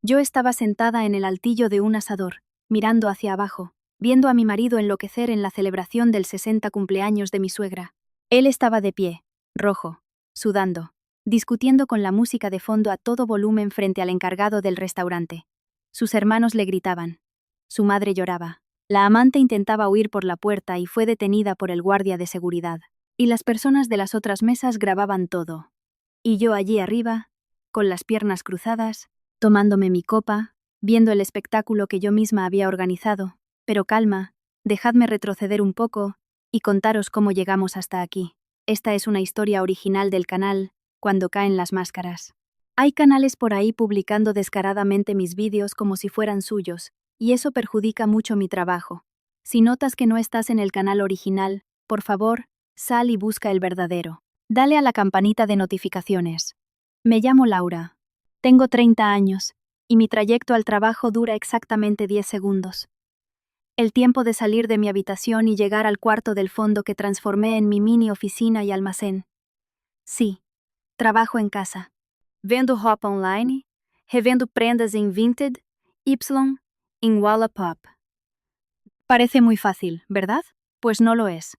Yo estaba sentada en el altillo de un asador, mirando hacia abajo, viendo a mi marido enloquecer en la celebración del 60 cumpleaños de mi suegra. Él estaba de pie, rojo, sudando, discutiendo con la música de fondo a todo volumen frente al encargado del restaurante. Sus hermanos le gritaban. Su madre lloraba. La amante intentaba huir por la puerta y fue detenida por el guardia de seguridad. Y las personas de las otras mesas grababan todo. Y yo allí arriba, con las piernas cruzadas, tomándome mi copa, viendo el espectáculo que yo misma había organizado. Pero calma, dejadme retroceder un poco y contaros cómo llegamos hasta aquí. Esta es una historia original del canal, Cuando caen las máscaras. Hay canales por ahí publicando descaradamente mis vídeos como si fueran suyos, y eso perjudica mucho mi trabajo. Si notas que no estás en el canal original, por favor, sal y busca el verdadero. Dale a la campanita de notificaciones. Me llamo Laura. Tengo 30 años, y mi trayecto al trabajo dura exactamente 10 segundos. El tiempo de salir de mi habitación y llegar al cuarto del fondo que transformé en mi mini oficina y almacén. Sí, trabajo en casa. Vendo roupa online, revendo prendas en Vinted, Y, en Wallapop. Parece muy fácil, ¿verdad? Pues no lo es.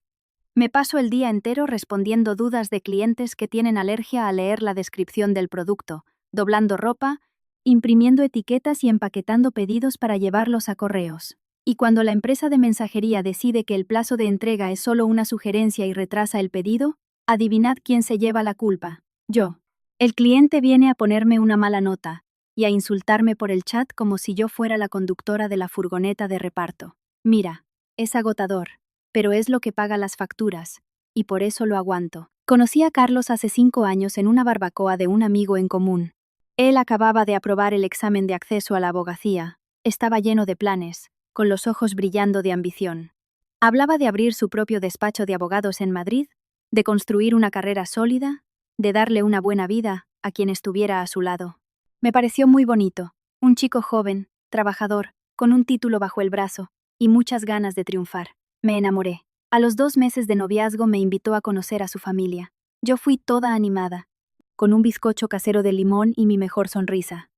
Me paso el día entero respondiendo dudas de clientes que tienen alergia a leer la descripción del producto, doblando ropa, imprimiendo etiquetas y empaquetando pedidos para llevarlos a correos. Y cuando la empresa de mensajería decide que el plazo de entrega es solo una sugerencia y retrasa el pedido, adivinad quién se lleva la culpa. Yo. El cliente viene a ponerme una mala nota y a insultarme por el chat como si yo fuera la conductora de la furgoneta de reparto. Mira, es agotador, pero es lo que paga las facturas, y por eso lo aguanto. Conocí a Carlos hace 5 años en una barbacoa de un amigo en común. Él acababa de aprobar el examen de acceso a la abogacía, estaba lleno de planes, con los ojos brillando de ambición. Hablaba de abrir su propio despacho de abogados en Madrid, de construir una carrera sólida, de darle una buena vida a quien estuviera a su lado. Me pareció muy bonito, un chico joven, trabajador, con un título bajo el brazo, y muchas ganas de triunfar. Me enamoré. A los 2 meses de noviazgo me invitó a conocer a su familia. Yo fui toda animada, con un bizcocho casero de limón y mi mejor sonrisa.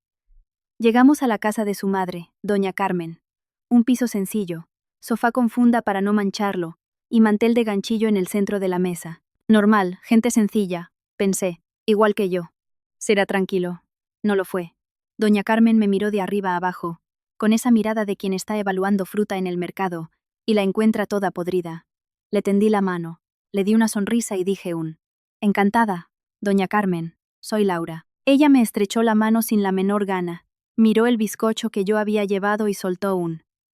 Llegamos a la casa de su madre, doña Carmen. Un piso sencillo, sofá con funda para no mancharlo, y mantel de ganchillo en el centro de la mesa. Normal, gente sencilla, pensé, igual que yo. Será tranquilo. No lo fue. Doña Carmen me miró de arriba a abajo, con esa mirada de quien está evaluando fruta en el mercado, y la encuentra toda podrida. Le tendí la mano, le di una sonrisa y dije encantada, doña Carmen, soy Laura. Ella me estrechó la mano sin la menor gana, miró el bizcocho que yo había llevado y soltó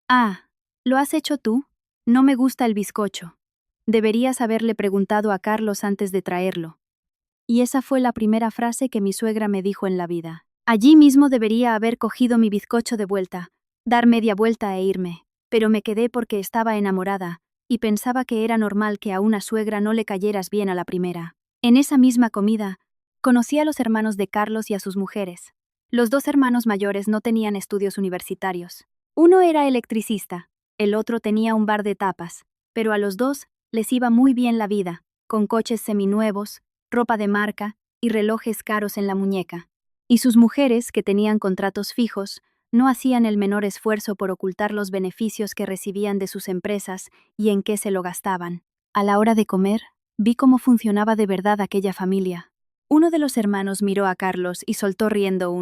ah, ¿lo has hecho tú? No me gusta el bizcocho. Deberías haberle preguntado a Carlos antes de traerlo. Y esa fue la primera frase que mi suegra me dijo en la vida. Allí mismo debería haber cogido mi bizcocho de vuelta, dar media vuelta e irme, pero me quedé porque estaba enamorada, y pensaba que era normal que a una suegra no le cayeras bien a la primera. En esa misma comida, conocí a los hermanos de Carlos y a sus mujeres. Los 2 hermanos mayores no tenían estudios universitarios. Uno era electricista, el otro tenía un bar de tapas, pero a los 2 les iba muy bien la vida, con coches seminuevos, ropa de marca y relojes caros en la muñeca. Y sus mujeres, que tenían contratos fijos, no hacían el menor esfuerzo por ocultar los beneficios que recibían de sus empresas y en qué se lo gastaban. A la hora de comer, vi cómo funcionaba de verdad aquella familia. Uno de los hermanos miró a Carlos y soltó riendo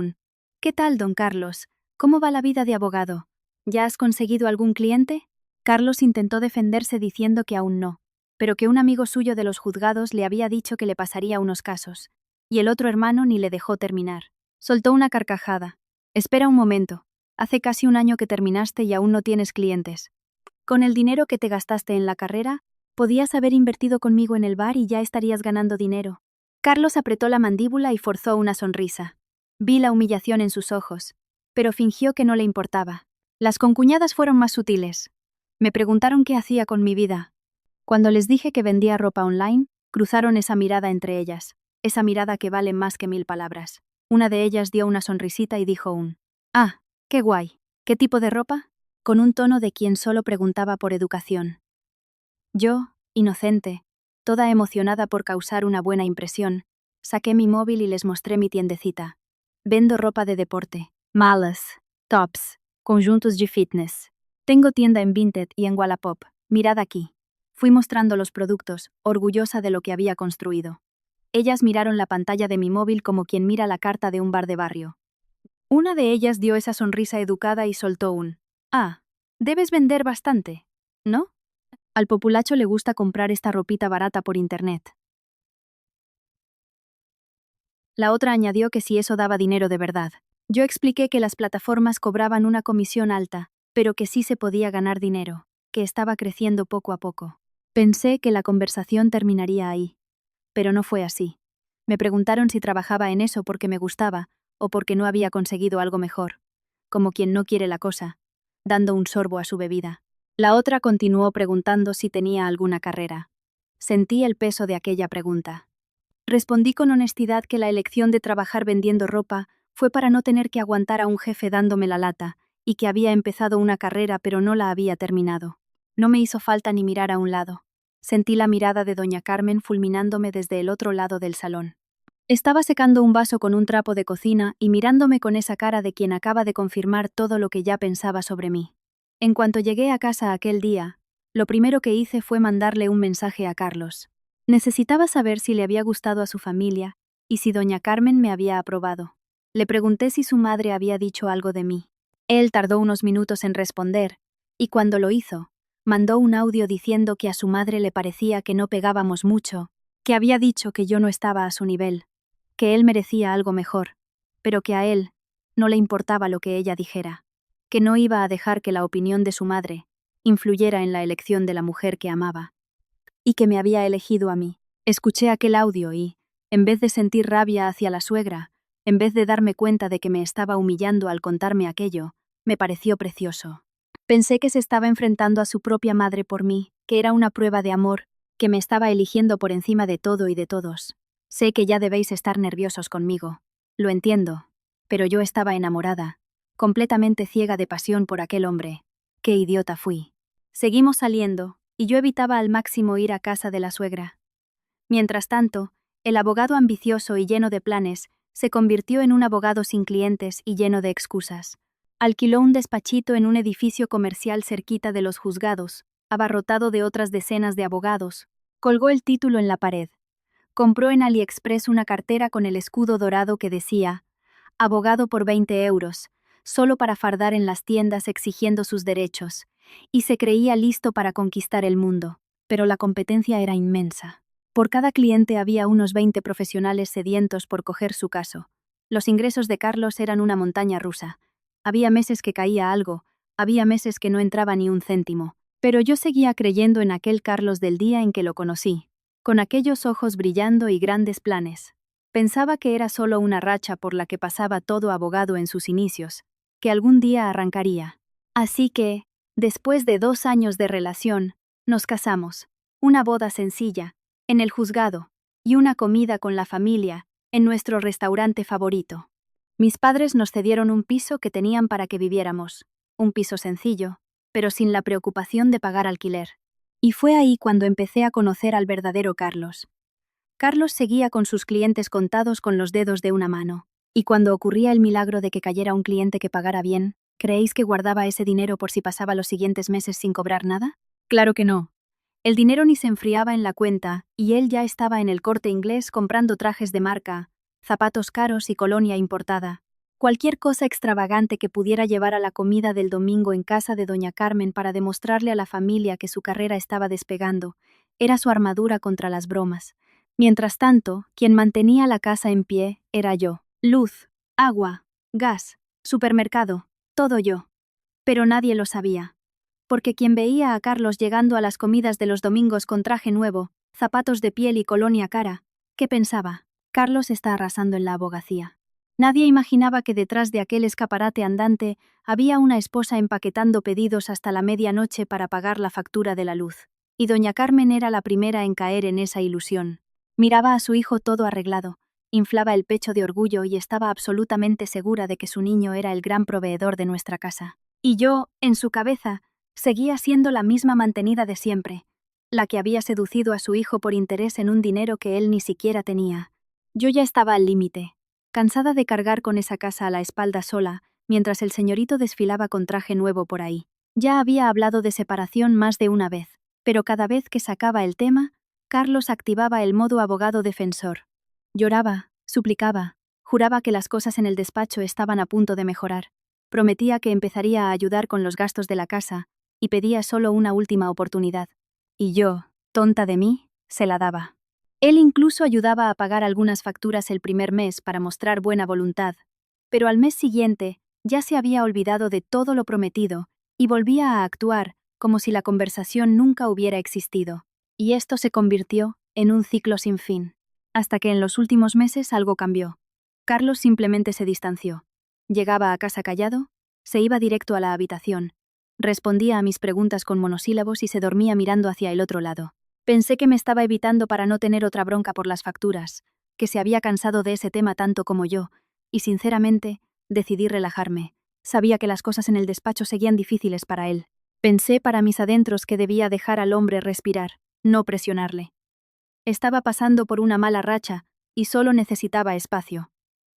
¿Qué tal, don Carlos? ¿Cómo va la vida de abogado? ¿Ya has conseguido algún cliente? Carlos intentó defenderse diciendo que aún no, pero que un amigo suyo de los juzgados le había dicho que le pasaría unos casos, y el otro hermano ni le dejó terminar. Soltó una carcajada. Espera un momento. Hace casi 1 año que terminaste y aún no tienes clientes. Con el dinero que te gastaste en la carrera, podías haber invertido conmigo en el bar y ya estarías ganando dinero. Carlos apretó la mandíbula y forzó una sonrisa. Vi la humillación en sus ojos, pero fingió que no le importaba. Las concuñadas fueron más sutiles. Me preguntaron qué hacía con mi vida. Cuando les dije que vendía ropa online, cruzaron esa mirada entre ellas, esa mirada que vale más que 1000 palabras. Una de ellas dio una sonrisita y dijo ah, qué guay. ¿Qué tipo de ropa? Con un tono de quien solo preguntaba por educación. Yo, inocente, toda emocionada por causar una buena impresión, saqué mi móvil y les mostré mi tiendecita. Vendo ropa de deporte, malas, tops, conjuntos de fitness. Tengo tienda en Vinted y en Wallapop. Mirad aquí. Fui mostrando los productos, orgullosa de lo que había construido. Ellas miraron la pantalla de mi móvil como quien mira la carta de un bar de barrio. Una de ellas dio esa sonrisa educada y soltó un: «Ah, debes vender bastante, ¿no? Al populacho le gusta comprar esta ropita barata por internet». La otra añadió que si eso daba dinero de verdad. Yo expliqué que las plataformas cobraban una comisión alta, pero que sí se podía ganar dinero, que estaba creciendo poco a poco. Pensé que la conversación terminaría ahí. Pero no fue así. Me preguntaron si trabajaba en eso porque me gustaba o porque no había conseguido algo mejor, como quien no quiere la cosa, dando un sorbo a su bebida. La otra continuó preguntando si tenía alguna carrera. Sentí el peso de aquella pregunta. Respondí con honestidad que la elección de trabajar vendiendo ropa fue para no tener que aguantar a un jefe dándome la lata, y que había empezado una carrera pero no la había terminado. No me hizo falta ni mirar a un lado. Sentí la mirada de doña Carmen fulminándome desde el otro lado del salón. Estaba secando un vaso con un trapo de cocina y mirándome con esa cara de quien acaba de confirmar todo lo que ya pensaba sobre mí. En cuanto llegué a casa aquel día, lo primero que hice fue mandarle un mensaje a Carlos. Necesitaba saber si le había gustado a su familia y si doña Carmen me había aprobado. Le pregunté si su madre había dicho algo de mí. Él tardó unos minutos en responder, y cuando lo hizo, mandó un audio diciendo que a su madre le parecía que no pegábamos mucho, que había dicho que yo no estaba a su nivel, que él merecía algo mejor, pero que a él no le importaba lo que ella dijera, que no iba a dejar que la opinión de su madre influyera en la elección de la mujer que amaba, y que me había elegido a mí. Escuché aquel audio y, en vez de sentir rabia hacia la suegra, en vez de darme cuenta de que me estaba humillando al contarme aquello, me pareció precioso. Pensé que se estaba enfrentando a su propia madre por mí, que era una prueba de amor, que me estaba eligiendo por encima de todo y de todos. Sé que ya debéis estar nerviosos conmigo. Lo entiendo. Pero yo estaba enamorada, completamente ciega de pasión por aquel hombre. Qué idiota fui. Seguimos saliendo, y yo evitaba al máximo ir a casa de la suegra. Mientras tanto, el abogado ambicioso y lleno de planes se convirtió en un abogado sin clientes y lleno de excusas. Alquiló un despachito en un edificio comercial cerquita de los juzgados, abarrotado de otras decenas de abogados. Colgó el título en la pared. Compró en AliExpress una cartera con el escudo dorado que decía: «Abogado por 20 euros», solo para fardar en las tiendas exigiendo sus derechos, y se creía listo para conquistar el mundo. Pero la competencia era inmensa. Por cada cliente había unos 20 profesionales sedientos por coger su caso. Los ingresos de Carlos eran una montaña rusa. Había meses que caía algo, había meses que no entraba ni un céntimo, pero yo seguía creyendo en aquel Carlos del día en que lo conocí, con aquellos ojos brillando y grandes planes. Pensaba que era solo una racha por la que pasaba todo abogado en sus inicios, que algún día arrancaría. Así que, después de 2 años de relación, nos casamos. Una boda sencilla, en el juzgado, y una comida con la familia, en nuestro restaurante favorito. Mis padres nos cedieron un piso que tenían para que viviéramos, un piso sencillo, pero sin la preocupación de pagar alquiler. Y fue ahí cuando empecé a conocer al verdadero Carlos. Carlos seguía con sus clientes contados con los dedos de una mano, y cuando ocurría el milagro de que cayera un cliente que pagara bien, ¿creéis que guardaba ese dinero por si pasaba los siguientes meses sin cobrar nada? Claro que no. El dinero ni se enfriaba en la cuenta, y él ya estaba en el Corte Inglés comprando trajes de marca, zapatos caros y colonia importada. Cualquier cosa extravagante que pudiera llevar a la comida del domingo en casa de doña Carmen para demostrarle a la familia que su carrera estaba despegando, era su armadura contra las bromas. Mientras tanto, quien mantenía la casa en pie era yo. Luz, agua, gas, supermercado, todo yo. Pero nadie lo sabía. Porque quien veía a Carlos llegando a las comidas de los domingos con traje nuevo, zapatos de piel y colonia cara, ¿qué pensaba? Carlos está arrasando en la abogacía. Nadie imaginaba que detrás de aquel escaparate andante había una esposa empaquetando pedidos hasta la medianoche para pagar la factura de la luz. Y doña Carmen era la primera en caer en esa ilusión. Miraba a su hijo todo arreglado, inflaba el pecho de orgullo y estaba absolutamente segura de que su niño era el gran proveedor de nuestra casa. Y yo, en su cabeza, seguía siendo la misma mantenida de siempre, la que había seducido a su hijo por interés en un dinero que él ni siquiera tenía. Yo ya estaba al límite. Cansada de cargar con esa casa a la espalda sola, mientras el señorito desfilaba con traje nuevo por ahí. Ya había hablado de separación más de una vez, pero cada vez que sacaba el tema, Carlos activaba el modo abogado defensor. Lloraba, suplicaba, juraba que las cosas en el despacho estaban a punto de mejorar. Prometía que empezaría a ayudar con los gastos de la casa, y pedía solo una última oportunidad. Y yo, tonta de mí, se la daba. Él incluso ayudaba a pagar algunas facturas el primer mes para mostrar buena voluntad, pero al mes siguiente ya se había olvidado de todo lo prometido y volvía a actuar como si la conversación nunca hubiera existido. Y esto se convirtió en un ciclo sin fin. Hasta que en los últimos meses algo cambió. Carlos simplemente se distanció. Llegaba a casa callado, se iba directo a la habitación, respondía a mis preguntas con monosílabos y se dormía mirando hacia el otro lado. Pensé que me estaba evitando para no tener otra bronca por las facturas, que se había cansado de ese tema tanto como yo, y sinceramente, decidí relajarme. Sabía que las cosas en el despacho seguían difíciles para él. Pensé para mis adentros que debía dejar al hombre respirar, no presionarle. Estaba pasando por una mala racha y solo necesitaba espacio.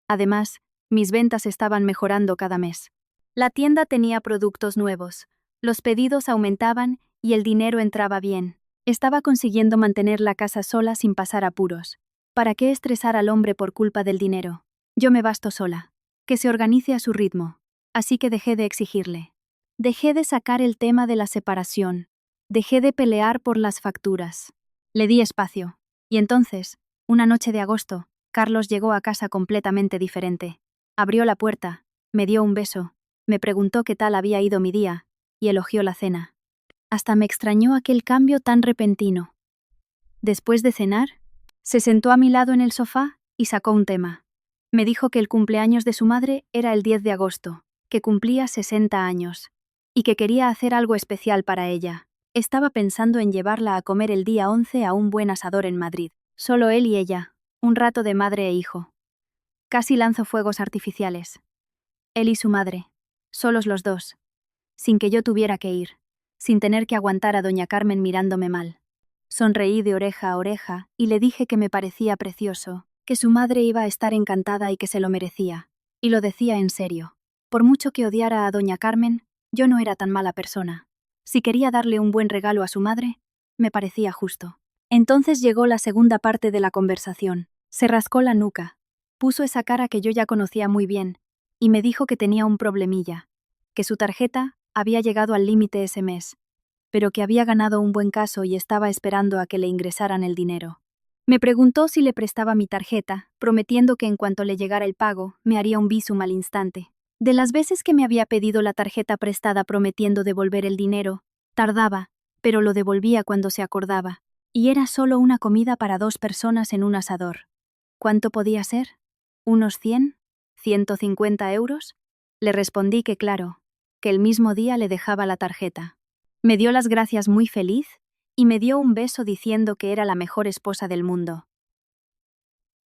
Además, mis ventas estaban mejorando cada mes. La tienda tenía productos nuevos, los pedidos aumentaban y el dinero entraba bien. Estaba consiguiendo mantener la casa sola sin pasar apuros. ¿Para qué estresar al hombre por culpa del dinero? Yo me basto sola. Que se organice a su ritmo. Así que dejé de exigirle. Dejé de sacar el tema de la separación. Dejé de pelear por las facturas. Le di espacio. Y entonces, una noche de agosto, Carlos llegó a casa completamente diferente. Abrió la puerta, me dio un beso, me preguntó qué tal había ido mi día, y elogió la cena. Hasta me extrañó aquel cambio tan repentino. Después de cenar, se sentó a mi lado en el sofá y sacó un tema. Me dijo que el cumpleaños de su madre era el 10 de agosto, que cumplía 60 años, y que quería hacer algo especial para ella. Estaba pensando en llevarla a comer el día 11 a un buen asador en Madrid. Solo él y ella, un rato de madre e hijo. Casi lanzo fuegos artificiales. Él y su madre, solos los dos, sin que yo tuviera que ir, sin tener que aguantar a doña Carmen mirándome mal. Sonreí de oreja a oreja y le dije que me parecía precioso, que su madre iba a estar encantada y que se lo merecía. Y lo decía en serio. Por mucho que odiara a doña Carmen, yo no era tan mala persona. Si quería darle un buen regalo a su madre, me parecía justo. Entonces llegó la segunda parte de la conversación. Se rascó la nuca, puso esa cara que yo ya conocía muy bien, y me dijo que tenía un problemilla, que su tarjeta había llegado al límite ese mes, pero que había ganado un buen caso y estaba esperando a que le ingresaran el dinero. Me preguntó si le prestaba mi tarjeta, prometiendo que en cuanto le llegara el pago, me haría un visum al instante. De las veces que me había pedido la tarjeta prestada prometiendo devolver el dinero, tardaba, pero lo devolvía cuando se acordaba. Y era solo una comida para 2 personas en un asador. ¿Cuánto podía ser? ¿Unos 100? ¿150 euros? Le respondí que claro, que el mismo día le dejaba la tarjeta. Me dio las gracias muy feliz y me dio un beso diciendo que era la mejor esposa del mundo.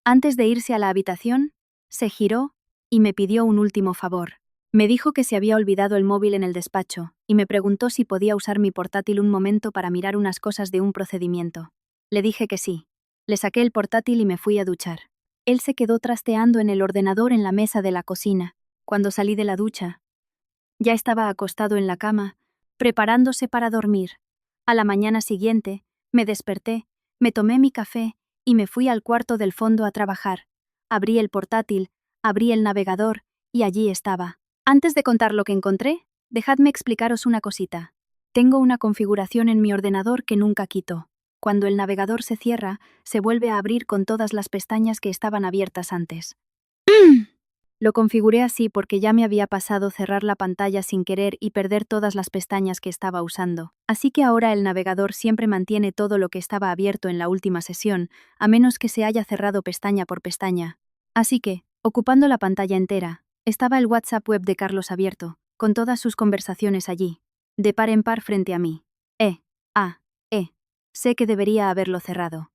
Antes de irse a la habitación, se giró y me pidió un último favor. Me dijo que se había olvidado el móvil en el despacho y me preguntó si podía usar mi portátil un momento para mirar unas cosas de un procedimiento. Le dije que sí. Le saqué el portátil y me fui a duchar. Él se quedó trasteando en el ordenador en la mesa de la cocina. Cuando salí de la ducha, ya estaba acostado en la cama, preparándose para dormir. A la mañana siguiente, me desperté, me tomé mi café y me fui al cuarto del fondo a trabajar. Abrí el portátil, abrí el navegador y allí estaba. Antes de contar lo que encontré, dejadme explicaros una cosita. Tengo una configuración en mi ordenador que nunca quito. Cuando el navegador se cierra, se vuelve a abrir con todas las pestañas que estaban abiertas antes. Lo configuré así porque ya me había pasado cerrar la pantalla sin querer y perder todas las pestañas que estaba usando. Así que ahora el navegador siempre mantiene todo lo que estaba abierto en la última sesión, a menos que se haya cerrado pestaña por pestaña. Así que, ocupando la pantalla entera, estaba el WhatsApp web de Carlos abierto, con todas sus conversaciones allí, de par en par frente a mí. Sé que debería haberlo cerrado.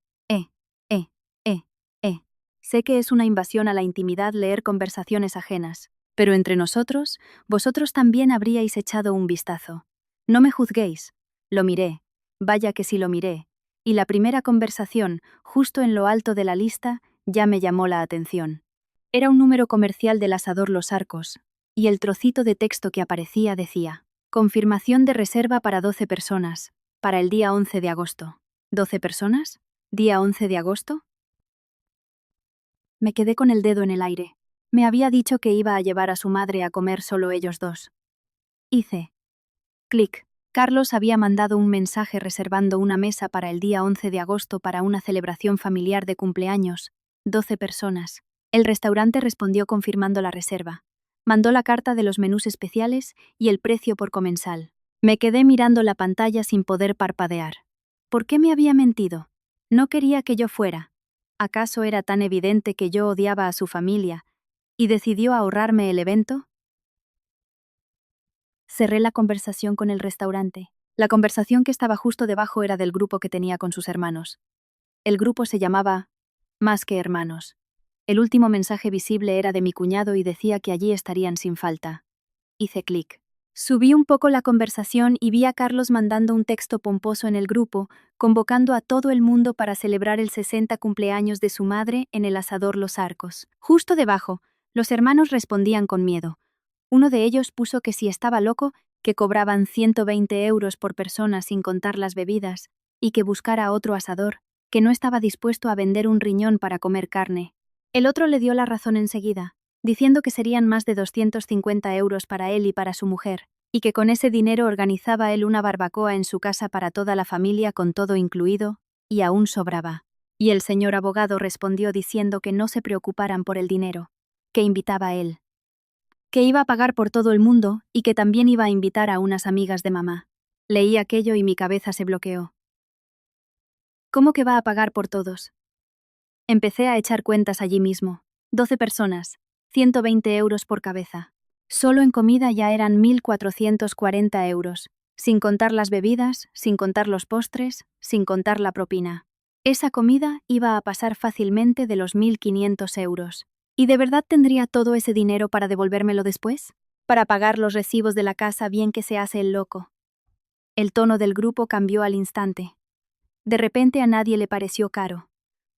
Sé que es una invasión a la intimidad leer conversaciones ajenas, pero entre nosotros, vosotros también habríais echado un vistazo. No me juzguéis. Lo miré. Vaya que sí lo miré. Y la primera conversación, justo en lo alto de la lista, ya me llamó la atención. Era un número comercial del asador Los Arcos, y el trocito de texto que aparecía decía: confirmación de reserva para 12 personas, para el día 11 de agosto. ¿12 personas? ¿Día 11 de agosto? Me quedé con el dedo en el aire. Me había dicho que iba a llevar a su madre a comer solo ellos dos. Hice clic. Carlos había mandado un mensaje reservando una mesa para el día 11 de agosto para una celebración familiar de cumpleaños, 12 personas. El restaurante respondió confirmando la reserva. Mandó la carta de los menús especiales y el precio por comensal. Me quedé mirando la pantalla sin poder parpadear. ¿Por qué me había mentido? No quería que yo fuera. ¿Acaso era tan evidente que yo odiaba a su familia y decidió ahorrarme el evento? Cerré la conversación con el restaurante. La conversación que estaba justo debajo era del grupo que tenía con sus hermanos. El grupo se llamaba Más que Hermanos. El último mensaje visible era de mi cuñado y decía que allí estarían sin falta. Hice clic. Subí un poco la conversación y vi a Carlos mandando un texto pomposo en el grupo, convocando a todo el mundo para celebrar el 60 cumpleaños de su madre en el asador Los Arcos. Justo debajo, los hermanos respondían con miedo. Uno de ellos puso que si estaba loco, que cobraban 120 euros por persona sin contar las bebidas, y que buscara otro asador, que no estaba dispuesto a vender un riñón para comer carne. El otro le dio la razón enseguida, diciendo que serían más de 250 euros para él y para su mujer, y que con ese dinero organizaba él una barbacoa en su casa para toda la familia con todo incluido, y aún sobraba. Y el señor abogado respondió diciendo que no se preocuparan por el dinero, que invitaba a él, que iba a pagar por todo el mundo y que también iba a invitar a unas amigas de mamá. Leí aquello y mi cabeza se bloqueó. ¿Cómo que va a pagar por todos? Empecé a echar cuentas allí mismo. 12 personas, 120 euros por cabeza. Solo en comida ya eran 1.440 euros, sin contar las bebidas, sin contar los postres, sin contar la propina. Esa comida iba a pasar fácilmente de los 1.500 euros. ¿Y de verdad tendría todo ese dinero para devolvérmelo después? Para pagar los recibos de la casa bien que se hace el loco. El tono del grupo cambió al instante. De repente a nadie le pareció caro.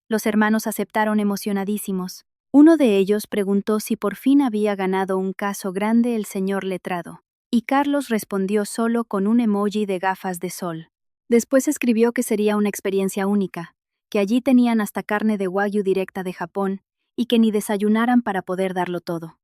Los hermanos aceptaron emocionadísimos. Uno de ellos preguntó si por fin había ganado un caso grande el señor letrado, y Carlos respondió solo con un emoji de gafas de sol. Después escribió que sería una experiencia única, que allí tenían hasta carne de wagyu directa de Japón, y que ni desayunaran para poder darlo todo.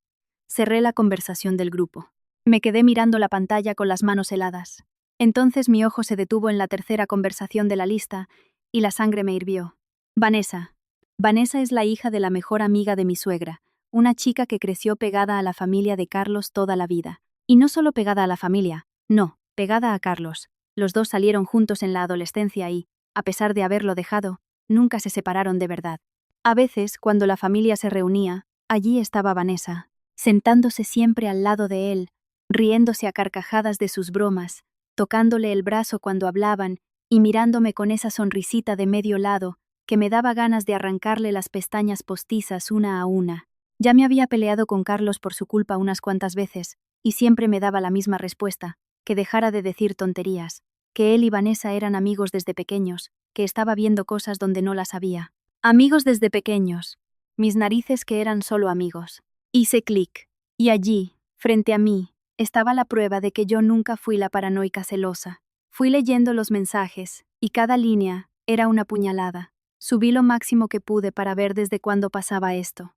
Cerré la conversación del grupo. Me quedé mirando la pantalla con las manos heladas. Entonces mi ojo se detuvo en la tercera conversación de la lista, y la sangre me hirvió. Vanessa. Vanessa es la hija de la mejor amiga de mi suegra, una chica que creció pegada a la familia de Carlos toda la vida. Y no solo pegada a la familia, no, pegada a Carlos. Los dos salieron juntos en la adolescencia y, a pesar de haberlo dejado, nunca se separaron de verdad. A veces, cuando la familia se reunía, allí estaba Vanessa, sentándose siempre al lado de él, riéndose a carcajadas de sus bromas, tocándole el brazo cuando hablaban y mirándome con esa sonrisita de medio lado que me daba ganas de arrancarle las pestañas postizas una a una. Ya me había peleado con Carlos por su culpa unas cuantas veces, y siempre me daba la misma respuesta, que dejara de decir tonterías, que él y Vanessa eran amigos desde pequeños, que estaba viendo cosas donde no las había. Amigos desde pequeños. Mis narices que eran solo amigos. Hice clic, y allí, frente a mí, estaba la prueba de que yo nunca fui la paranoica celosa. Fui leyendo los mensajes, y cada línea era una puñalada. Subí lo máximo que pude para ver desde cuándo pasaba esto.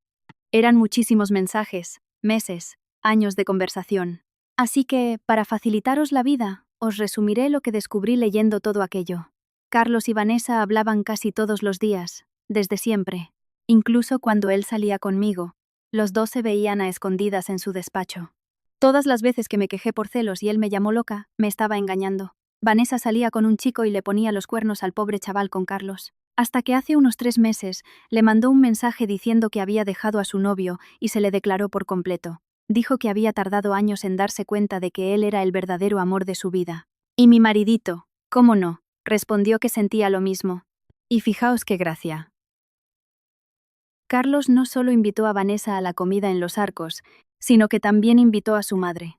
Eran muchísimos mensajes, meses, años de conversación. Así que, para facilitaros la vida, os resumiré lo que descubrí leyendo todo aquello. Carlos y Vanessa hablaban casi todos los días, desde siempre. Incluso cuando él salía conmigo, los dos se veían a escondidas en su despacho. Todas las veces que me quejé por celos y él me llamó loca, me estaba engañando. Vanessa salía con un chico y le ponía los cuernos al pobre chaval con Carlos. Hasta que hace unos 3 meses le mandó un mensaje diciendo que había dejado a su novio y se le declaró por completo. Dijo que había tardado años en darse cuenta de que él era el verdadero amor de su vida. Y mi maridito, ¿cómo no?, respondió que sentía lo mismo. Y fijaos qué gracia. Carlos no solo invitó a Vanessa a la comida en Los Arcos, sino que también invitó a su madre.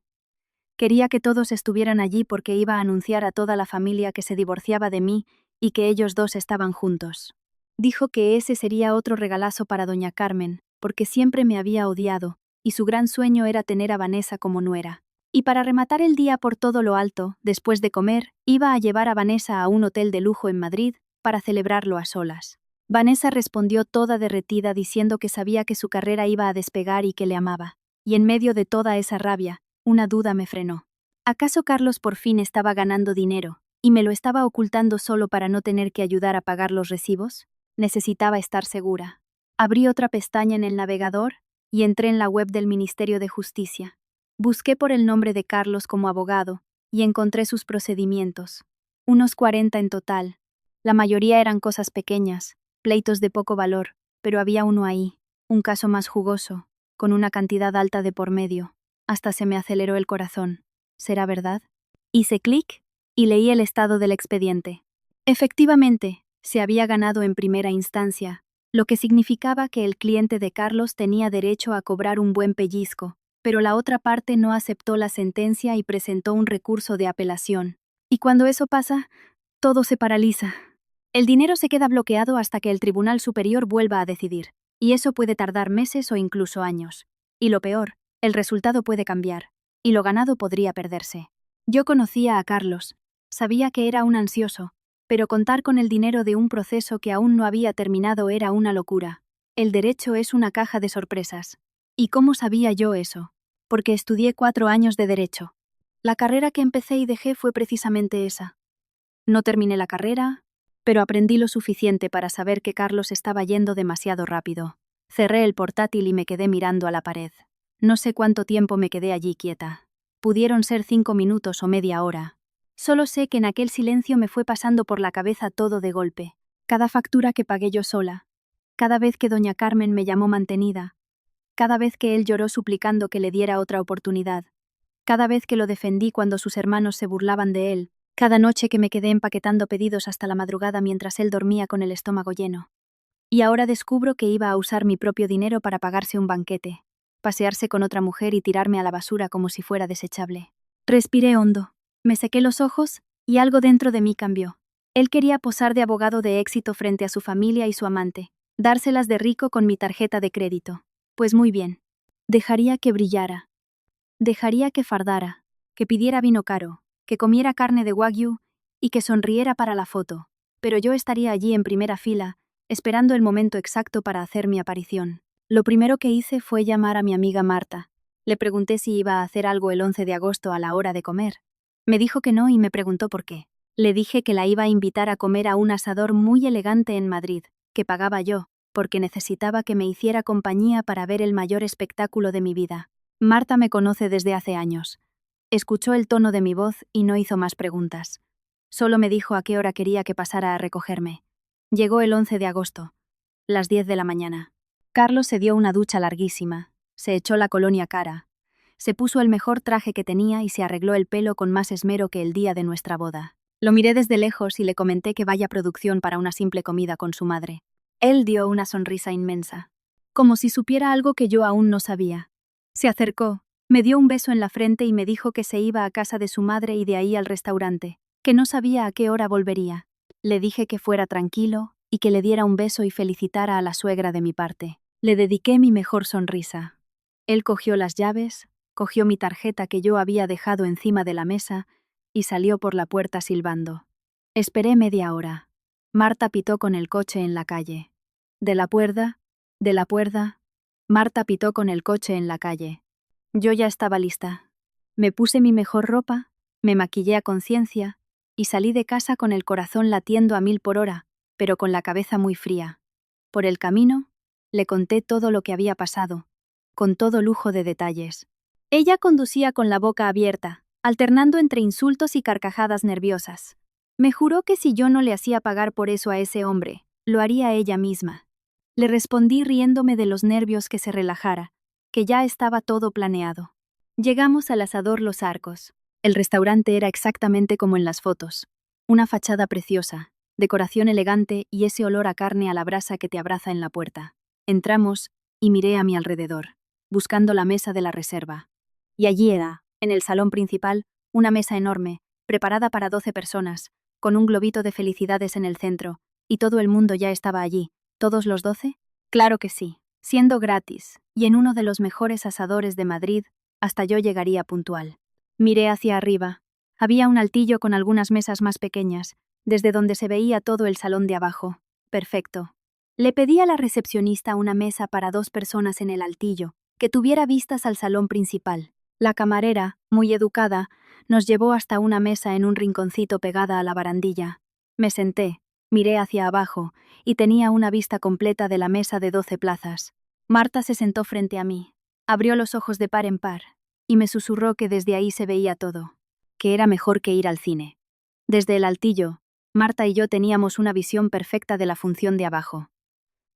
Quería que todos estuvieran allí porque iba a anunciar a toda la familia que se divorciaba de mí y que ellos dos estaban juntos. Dijo que ese sería otro regalazo para doña Carmen, porque siempre me había odiado, y su gran sueño era tener a Vanessa como nuera. Y para rematar el día por todo lo alto, después de comer, iba a llevar a Vanessa a un hotel de lujo en Madrid para celebrarlo a solas. Vanessa respondió toda derretida diciendo que sabía que su carrera iba a despegar y que le amaba. Y en medio de toda esa rabia, una duda me frenó. ¿Acaso Carlos por fin estaba ganando dinero y me lo estaba ocultando solo para no tener que ayudar a pagar los recibos? Necesitaba estar segura. Abrí otra pestaña en el navegador y entré en la web del Ministerio de Justicia. Busqué por el nombre de Carlos como abogado y encontré sus procedimientos. Unos 40 en total. La mayoría eran cosas pequeñas, pleitos de poco valor, pero había uno ahí, un caso más jugoso, con una cantidad alta de por medio. Hasta se me aceleró el corazón. ¿Será verdad? Hice clic y leí el estado del expediente. Efectivamente, se había ganado en primera instancia, lo que significaba que el cliente de Carlos tenía derecho a cobrar un buen pellizco, pero la otra parte no aceptó la sentencia y presentó un recurso de apelación. Y cuando eso pasa, todo se paraliza. El dinero se queda bloqueado hasta que el Tribunal Superior vuelva a decidir, y eso puede tardar meses o incluso años. Y lo peor, el resultado puede cambiar, y lo ganado podría perderse. Yo conocía a Carlos, sabía que era un ansioso, pero contar con el dinero de un proceso que aún no había terminado era una locura. El derecho es una caja de sorpresas. ¿Y cómo sabía yo eso? Porque estudié 4 años de derecho. La carrera que empecé y dejé fue precisamente esa. No terminé la carrera, pero aprendí lo suficiente para saber que Carlos estaba yendo demasiado rápido. Cerré el portátil y me quedé mirando a la pared. No sé cuánto tiempo me quedé allí quieta. Pudieron ser 5 minutos o media hora. Solo sé que en aquel silencio me fue pasando por la cabeza todo de golpe. Cada factura que pagué yo sola. Cada vez que doña Carmen me llamó mantenida. Cada vez que él lloró suplicando que le diera otra oportunidad. Cada vez que lo defendí cuando sus hermanos se burlaban de él. Cada noche que me quedé empaquetando pedidos hasta la madrugada mientras él dormía con el estómago lleno. Y ahora descubro que iba a usar mi propio dinero para pagarse un banquete, pasearse con otra mujer y tirarme a la basura como si fuera desechable. Respiré hondo, me sequé los ojos y algo dentro de mí cambió. Él quería posar de abogado de éxito frente a su familia y su amante, dárselas de rico con mi tarjeta de crédito. Pues muy bien. Dejaría que brillara. Dejaría que fardara, que pidiera vino caro, que comiera carne de wagyu y que sonriera para la foto, pero yo estaría allí en primera fila, esperando el momento exacto para hacer mi aparición. Lo primero que hice fue llamar a mi amiga Marta. Le pregunté si iba a hacer algo el 11 de agosto a la hora de comer. Me dijo que no y me preguntó por qué. Le dije que la iba a invitar a comer a un asador muy elegante en Madrid, que pagaba yo, porque necesitaba que me hiciera compañía para ver el mayor espectáculo de mi vida. Marta me conoce desde hace años. Escuchó el tono de mi voz y no hizo más preguntas. Solo me dijo a qué hora quería que pasara a recogerme. Llegó el 11 de agosto, las 10 de la mañana. Carlos se dio una ducha larguísima, se echó la colonia cara, se puso el mejor traje que tenía y se arregló el pelo con más esmero que el día de nuestra boda. Lo miré desde lejos y le comenté que vaya producción para una simple comida con su madre. Él dio una sonrisa inmensa, como si supiera algo que yo aún no sabía. Se acercó, me dio un beso en la frente y me dijo que se iba a casa de su madre y de ahí al restaurante, que no sabía a qué hora volvería. Le dije que fuera tranquilo y que le diera un beso y felicitara a la suegra de mi parte. Le dediqué mi mejor sonrisa. Él cogió las llaves, cogió mi tarjeta que yo había dejado encima de la mesa y salió por la puerta silbando. Esperé media hora. Marta pitó con el coche en la calle. De la puerta, Marta pitó con el coche en la calle. Yo ya estaba lista. Me puse mi mejor ropa, me maquillé a conciencia y salí de casa con el corazón latiendo a 1000 por hora, pero con la cabeza muy fría. Por el camino, le conté todo lo que había pasado, con todo lujo de detalles. Ella conducía con la boca abierta, alternando entre insultos y carcajadas nerviosas. Me juró que si yo no le hacía pagar por eso a ese hombre, lo haría ella misma. Le respondí riéndome de los nervios que se relajara, que ya estaba todo planeado. Llegamos al asador Los Arcos. El restaurante era exactamente como en las fotos. Una fachada preciosa, decoración elegante y ese olor a carne a la brasa que te abraza en la puerta. Entramos y miré a mi alrededor, buscando la mesa de la reserva. Y allí era, en el salón principal, una mesa enorme, preparada para 12 personas, con un globito de felicidades en el centro, y todo el mundo ya estaba allí. ¿Todos los 12? Claro que sí. siendo gratis, y en uno de los mejores asadores de Madrid, hasta yo llegaría puntual. Miré hacia arriba. Había un altillo con algunas mesas más pequeñas, desde donde se veía todo el salón de abajo. Perfecto. Le pedí a la recepcionista una mesa para 2 personas en el altillo, que tuviera vistas al salón principal. La camarera, muy educada, nos llevó hasta una mesa en un rinconcito pegada a la barandilla. Me senté, miré hacia abajo, y tenía una vista completa de la mesa de 12 plazas. Marta se sentó frente a mí, abrió los ojos de par en par, y me susurró que desde ahí se veía todo, que era mejor que ir al cine. Desde el altillo, Marta y yo teníamos una visión perfecta de la función de abajo.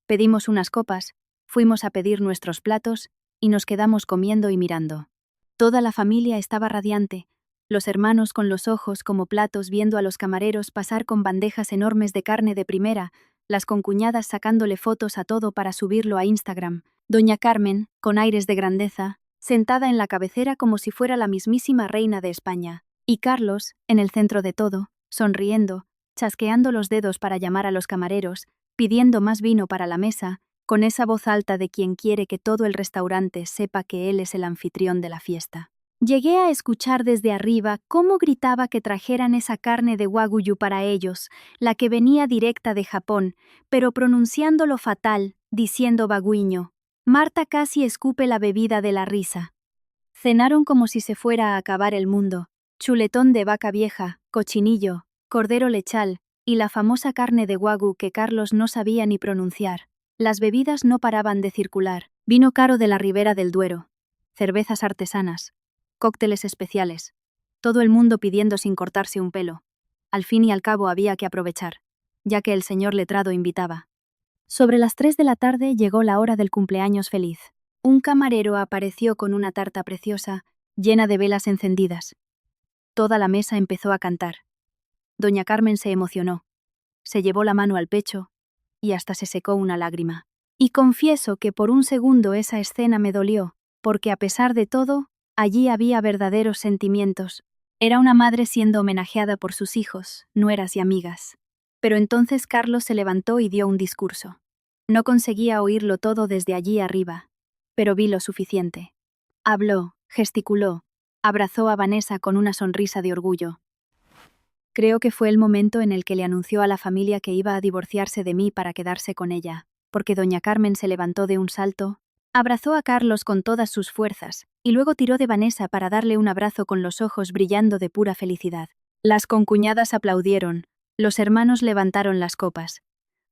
Pedimos unas copas, fuimos a pedir nuestros platos, y nos quedamos comiendo y mirando. Toda la familia estaba radiante, los hermanos con los ojos como platos viendo a los camareros pasar con bandejas enormes de carne de primera, las concuñadas sacándole fotos a todo para subirlo a Instagram, doña Carmen, con aires de grandeza, sentada en la cabecera como si fuera la mismísima reina de España, y Carlos, en el centro de todo, sonriendo, chasqueando los dedos para llamar a los camareros, pidiendo más vino para la mesa, con esa voz alta de quien quiere que todo el restaurante sepa que él es el anfitrión de la fiesta. Llegué a escuchar desde arriba cómo gritaba que trajeran esa carne de wagyu para ellos, la que venía directa de Japón, pero pronunciándolo fatal, diciendo baguiño. Marta casi escupe la bebida de la risa. Cenaron como si se fuera a acabar el mundo. Chuletón de vaca vieja, cochinillo, cordero lechal, y la famosa carne de wagyu que Carlos no sabía ni pronunciar. Las bebidas no paraban de circular. Vino caro de la Ribera del Duero. Cervezas artesanas. Cócteles especiales. Todo el mundo pidiendo sin cortarse un pelo. Al fin y al cabo había que aprovechar, ya que el señor letrado invitaba. Sobre las 3 de la tarde llegó la hora del cumpleaños feliz. Un camarero apareció con una tarta preciosa, llena de velas encendidas. Toda la mesa empezó a cantar. Doña Carmen se emocionó. Se llevó la mano al pecho y hasta se secó una lágrima. Y confieso que por un segundo esa escena me dolió, porque a pesar de todo, allí había verdaderos sentimientos. Era una madre siendo homenajeada por sus hijos, nueras y amigas. Pero entonces Carlos se levantó y dio un discurso. No conseguía oírlo todo desde allí arriba, pero vi lo suficiente. Habló, gesticuló, abrazó a Vanessa con una sonrisa de orgullo. Creo que fue el momento en el que le anunció a la familia que iba a divorciarse de mí para quedarse con ella, porque doña Carmen se levantó de un salto, abrazó a Carlos con todas sus fuerzas, y luego tiró de Vanessa para darle un abrazo con los ojos brillando de pura felicidad. Las concuñadas aplaudieron, los hermanos levantaron las copas.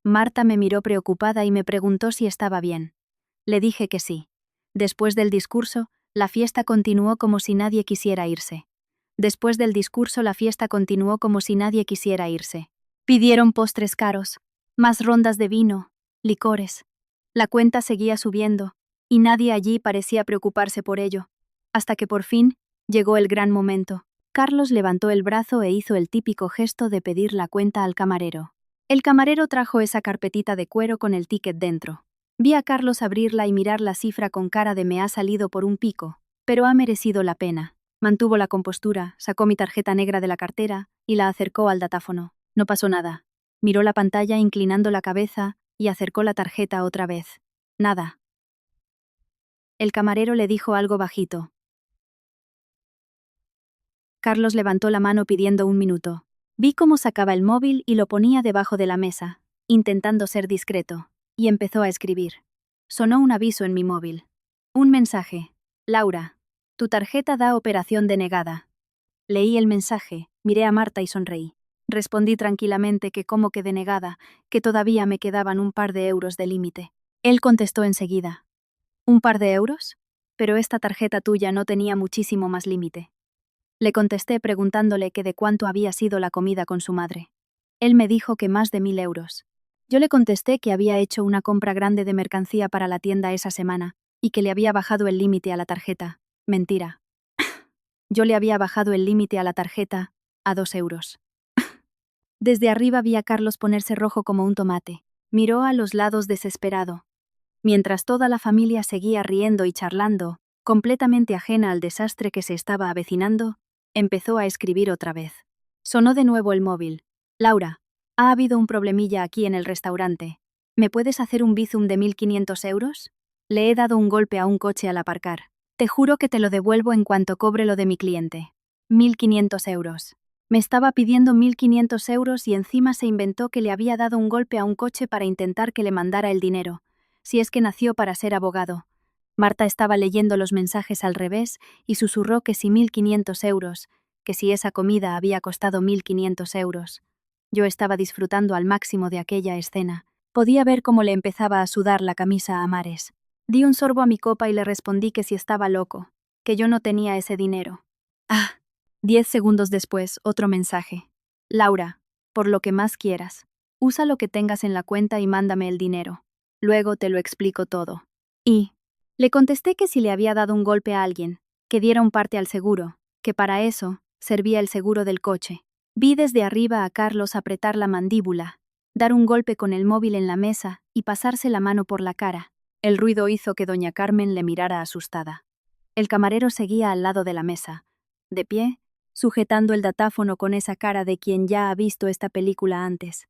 Marta me miró preocupada y me preguntó si estaba bien. Le dije que sí. Después del discurso, la fiesta continuó como si nadie quisiera irse. Después del discurso la fiesta continuó como si nadie quisiera irse. Pidieron postres caros, más rondas de vino, licores. La cuenta seguía subiendo, y nadie allí parecía preocuparse por ello, hasta que por fin llegó el gran momento. Carlos levantó el brazo e hizo el típico gesto de pedir la cuenta al camarero. El camarero trajo esa carpetita de cuero con el ticket dentro. Vi a Carlos abrirla y mirar la cifra con cara de me ha salido por un pico, pero ha merecido la pena. Mantuvo la compostura, sacó mi tarjeta negra de la cartera y la acercó al datáfono. No pasó nada. Miró la pantalla inclinando la cabeza y acercó la tarjeta otra vez. Nada. El camarero le dijo algo bajito. Carlos levantó la mano pidiendo un minuto. Vi cómo sacaba el móvil y lo ponía debajo de la mesa, intentando ser discreto, y empezó a escribir. Sonó un aviso en mi móvil. Un mensaje. Laura, tu tarjeta da operación denegada. Leí el mensaje, miré a Marta y sonreí. Respondí tranquilamente que como que denegada, que todavía me quedaban un par de euros de límite. Él contestó enseguida. ¿Un par de euros? Pero esta tarjeta tuya no tenía muchísimo más límite. Le contesté preguntándole que de cuánto había sido la comida con su madre. Él me dijo que más de 1000 euros. Yo le contesté que había hecho una compra grande de mercancía para la tienda esa semana, y que le había bajado el límite a la tarjeta. Mentira. Yo le había bajado el límite a la tarjeta a 2 euros. Desde arriba vi a Carlos ponerse rojo como un tomate. Miró a los lados desesperado. Mientras toda la familia seguía riendo y charlando, completamente ajena al desastre que se estaba avecinando, empezó a escribir otra vez. Sonó de nuevo el móvil. Laura, ha habido un problemilla aquí en el restaurante. ¿Me puedes hacer un bizum de 1500 euros? Le he dado un golpe a un coche al aparcar. Te juro que te lo devuelvo en cuanto cobre lo de mi cliente. 1.500 euros. Me estaba pidiendo 1.500 euros y encima se inventó que le había dado un golpe a un coche para intentar que le mandara el dinero. Si es que nació para ser abogado. Marta estaba leyendo los mensajes al revés y susurró que si 1.500 euros, que si esa comida había costado 1.500 euros. Yo estaba disfrutando al máximo de aquella escena. Podía ver cómo le empezaba a sudar la camisa a mares. Di un sorbo a mi copa y le respondí que si estaba loco, que yo no tenía ese dinero. 10 segundos después, otro mensaje. Laura, por lo que más quieras, usa lo que tengas en la cuenta y mándame el dinero. Luego te lo explico todo. Y le contesté que si le había dado un golpe a alguien, que diera un parte al seguro, que para eso servía el seguro del coche. Vi desde arriba a Carlos apretar la mandíbula, dar un golpe con el móvil en la mesa y pasarse la mano por la cara. El ruido hizo que doña Carmen le mirara asustada. El camarero seguía al lado de la mesa, de pie, sujetando el datáfono con esa cara de quien ya ha visto esta película antes.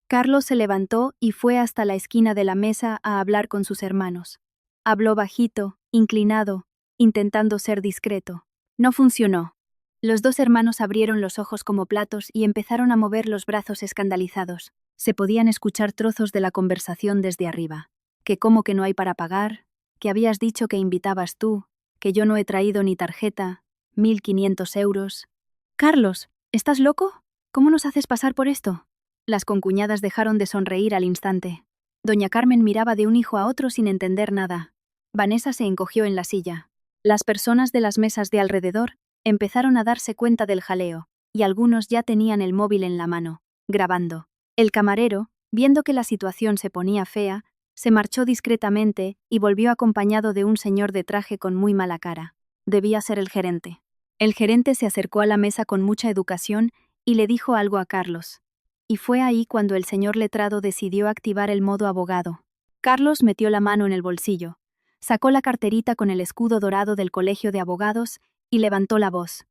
Carlos se levantó y fue hasta la esquina de la mesa a hablar con sus hermanos. Habló bajito, inclinado, intentando ser discreto. No funcionó. Los dos hermanos abrieron los ojos como platos y empezaron a mover los brazos escandalizados. Se podían escuchar trozos de la conversación desde arriba. Que cómo que no hay para pagar, que habías dicho que invitabas tú, que yo no he traído ni tarjeta, 1.500 euros. Carlos, ¿estás loco? ¿Cómo nos haces pasar por esto? Las concuñadas dejaron de sonreír al instante. Doña Carmen miraba de un hijo a otro sin entender nada. Vanessa se encogió en la silla. Las personas de las mesas de alrededor empezaron a darse cuenta del jaleo, y algunos ya tenían el móvil en la mano, grabando. El camarero, viendo que la situación se ponía fea, se marchó discretamente y volvió acompañado de un señor de traje con muy mala cara. Debía ser el gerente. El gerente se acercó a la mesa con mucha educación y le dijo algo a Carlos. Y fue ahí cuando el señor letrado decidió activar el modo abogado. Carlos metió la mano en el bolsillo, sacó la carterita con el escudo dorado del Colegio de Abogados y levantó la voz.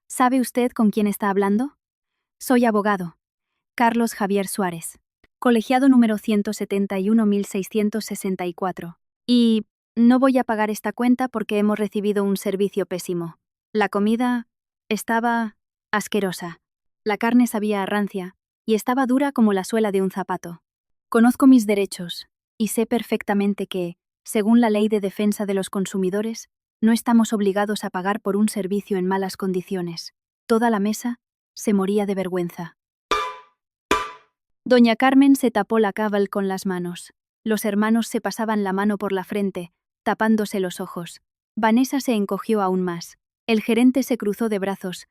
¿Sabe usted con quién está hablando? Soy abogado. Carlos Javier Suárez. Colegiado número 171.664. Y no voy a pagar esta cuenta porque hemos recibido un servicio pésimo. La comida estaba asquerosa. La carne sabía a rancia y estaba dura como la suela de un zapato. Conozco mis derechos y sé perfectamente que, según la Ley de Defensa de los Consumidores, no estamos obligados a pagar por un servicio en malas condiciones. Toda la mesa se moría de vergüenza. Doña Carmen se tapó la cabal con las manos. Los hermanos se pasaban la mano por la frente, tapándose los ojos. Vanessa se encogió aún más. El gerente se cruzó de brazos.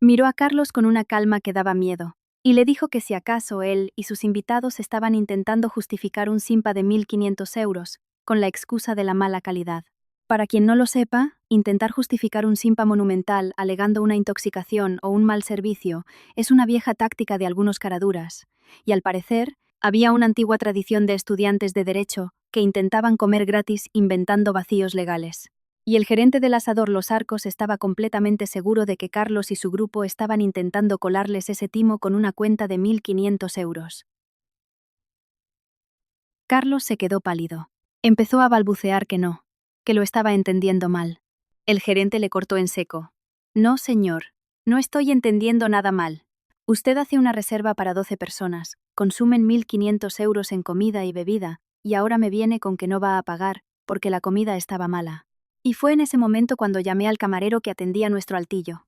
Miró a Carlos con una calma que daba miedo, y le dijo que si acaso él y sus invitados estaban intentando justificar un simpa de 1.500 euros, con la excusa de la mala calidad. Para quien no lo sepa, intentar justificar un simpa monumental alegando una intoxicación o un mal servicio es una vieja táctica de algunos caraduras, y al parecer, había una antigua tradición de estudiantes de derecho que intentaban comer gratis inventando vacíos legales. Y el gerente del asador Los Arcos estaba completamente seguro de que Carlos y su grupo estaban intentando colarles ese timo con una cuenta de 1.500 euros. Carlos se quedó pálido. Empezó a balbucear que no, que lo estaba entendiendo mal. El gerente le cortó en seco. No, señor, no estoy entendiendo nada mal. Usted hace una reserva para 12 personas, consumen 1.500 euros en comida y bebida, y ahora me viene con que no va a pagar, porque la comida estaba mala. Y fue en ese momento cuando llamé al camarero que atendía nuestro altillo.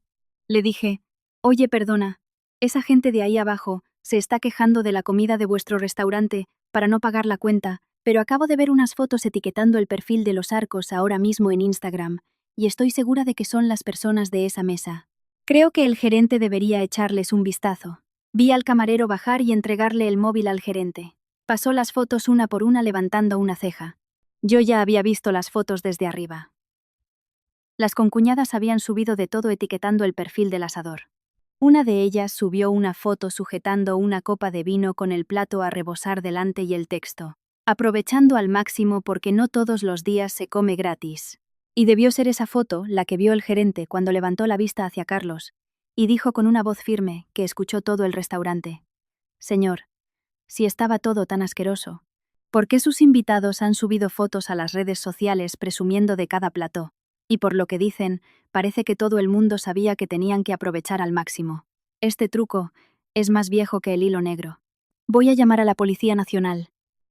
Le dije, oye, perdona, esa gente de ahí abajo se está quejando de la comida de vuestro restaurante para no pagar la cuenta, pero acabo de ver unas fotos etiquetando el perfil de Los Arcos ahora mismo en Instagram, y estoy segura de que son las personas de esa mesa. Creo que el gerente debería echarles un vistazo. Vi al camarero bajar y entregarle el móvil al gerente. Pasó las fotos una por una levantando una ceja. Yo ya había visto las fotos desde arriba. Las concuñadas habían subido de todo etiquetando el perfil del asador. Una de ellas subió una foto sujetando una copa de vino con el plato a rebosar delante y el texto, aprovechando al máximo porque no todos los días se come gratis. Y debió ser esa foto la que vio el gerente cuando levantó la vista hacia Carlos, y dijo con una voz firme que escuchó todo el restaurante. Señor, si estaba todo tan asqueroso, ¿Por qué sus invitados han subido fotos a las redes sociales presumiendo de cada plató? Y por lo que dicen, parece que todo el mundo sabía que tenían que aprovechar al máximo. Este truco es más viejo que el hilo negro. Voy a llamar a la Policía Nacional.